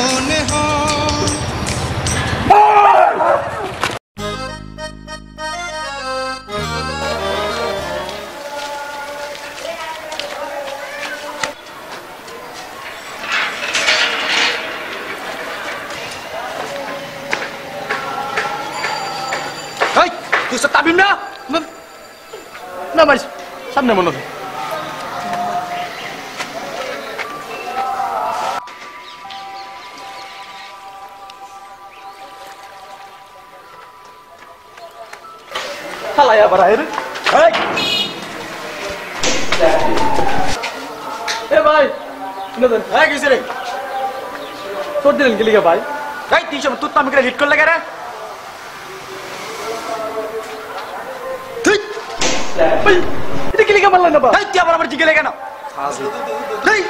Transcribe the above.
মনে হয় তুই সব তাবিম না না ভাই সামনে মনে হয় হালায়া বাড়া এর এ ভাই হ্যাঁ কিছু রে তোর দিলেন কি লিখে ভাই এই তুই সব তুই তো আমাকে লিড করলে কেন ভাই এটা কি লিখে মারলেন না ভাই এই তুই আবার আমার জিগেলে কেন এই